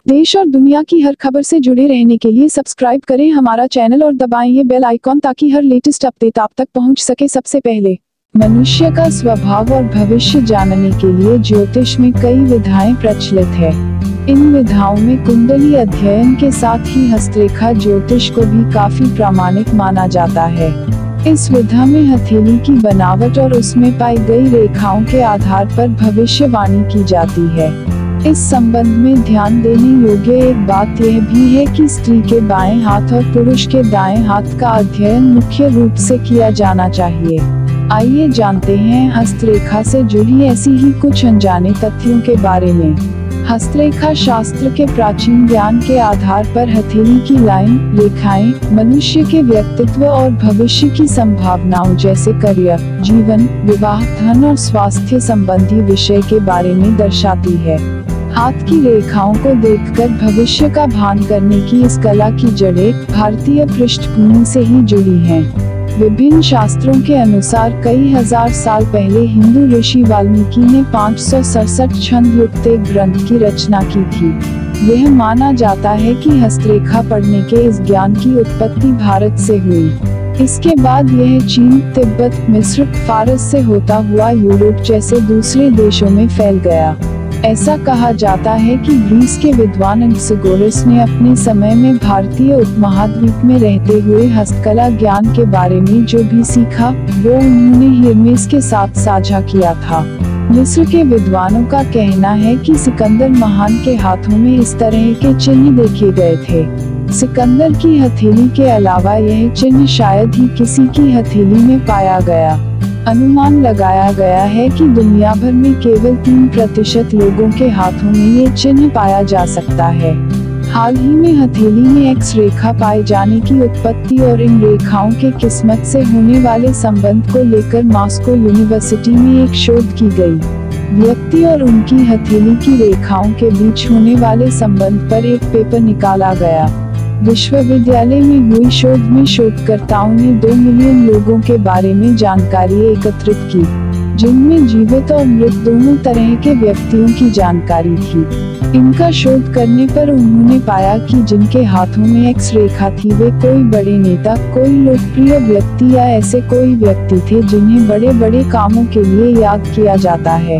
देश और दुनिया की हर खबर से जुड़े रहने के लिए सब्सक्राइब करें हमारा चैनल और दबाएं ये बेल आइकॉन ताकि हर लेटेस्ट अपडेट आप तक पहुंच सके सबसे पहले। मनुष्य का स्वभाव और भविष्य जानने के लिए ज्योतिष में कई विधाएं प्रचलित है। इन विधाओं में कुंडली अध्ययन के साथ ही हस्तरेखा ज्योतिष को भी काफी प्रामाणिक माना जाता है। इस विधा में हथेली की बनावट और उसमें पाई गई रेखाओं के आधार पर भविष्यवाणी की जाती है। इस संबंध में ध्यान देने योग्य एक बात यह भी है कि स्त्री के बाएं हाथ और पुरुष के दाएं हाथ का अध्ययन मुख्य रूप से किया जाना चाहिए। आइए जानते हैं हस्तरेखा से जुड़ी ऐसी ही कुछ अनजाने तथ्यों के बारे में। हस्तरेखा शास्त्र के प्राचीन ज्ञान के आधार पर हथेली की लाइन रेखाएं मनुष्य के व्यक्तित्व और भविष्य की संभावनाओं जैसे करियर, जीवन, विवाह, धन और स्वास्थ्य संबंधी विषय के बारे में दर्शाती है। हाथ की रेखाओं को देखकर भविष्य का भान करने की इस कला की जड़ें भारतीय पृष्ठभूमि से ही जुड़ी हैं। विभिन्न शास्त्रों के अनुसार कई हजार साल पहले हिंदू ऋषि वाल्मीकि ने 567 छंद युक्त एक ग्रंथ की रचना की थी। यह माना जाता है कि हस्तरेखा पढ़ने के इस ज्ञान की उत्पत्ति भारत से हुई। इसके बाद यह चीन, तिब्बत, मिस्र, फारस से होता हुआ यूरोप जैसे दूसरे देशों में फैल गया। ऐसा कहा जाता है कि ग्रीस के विद्वान एनाक्सागोरस ने अपने समय में भारतीय उपमहाद्वीप में रहते हुए हस्तकला ज्ञान के बारे में जो भी सीखा वो उन्होंने हिरमेस के साथ साझा किया था। मिस्र के विद्वानों का कहना है कि सिकंदर महान के हाथों में इस तरह के चिन्ह देखे गए थे। सिकंदर की हथेली के अलावा यह चिन्ह शायद ही किसी की हथेली में पाया गया। अनुमान लगाया गया है कि दुनिया भर में केवल 3% लोगों के हाथों में ये चिन्ह पाया जा सकता है। हाल ही में हथेली में एक्स रेखा पाए जाने की उत्पत्ति और इन रेखाओं के किस्मत से होने वाले संबंध को लेकर मॉस्को यूनिवर्सिटी में एक शोध की गई। व्यक्ति और उनकी हथेली की रेखाओं के बीच होने वाले संबंध पर एक पेपर निकाला गया। विश्वविद्यालय में हुई शोध में शोधकर्ताओं ने 2 मिलियन लोगों के बारे में जानकारी एकत्रित की, जिनमें जीवित और मृत दोनों तरह के व्यक्तियों की जानकारी थी। इनका शोध करने पर उन्होंने पाया कि जिनके हाथों में एक्स रेखा थी वे कोई बड़े नेता, कोई लोकप्रिय व्यक्ति या ऐसे कोई व्यक्ति थे जिन्हें बड़े बड़े कामों के लिए याद किया जाता है।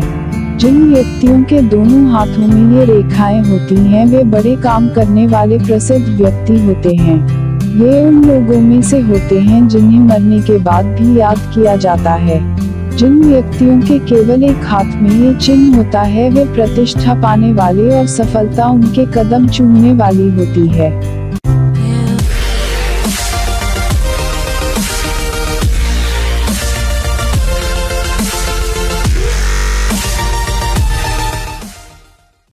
जिन व्यक्तियों के दोनों हाथों में ये रेखाएं होती हैं वे बड़े काम करने वाले प्रसिद्ध व्यक्ति होते हैं। ये उन लोगों में से होते हैं जिन्हें मरने के बाद भी याद किया जाता है। जिन व्यक्तियों के केवल एक हाथ में ये चिन्ह होता है वे प्रतिष्ठा पाने वाले और सफलता उनके कदम चूमने वाली होती है।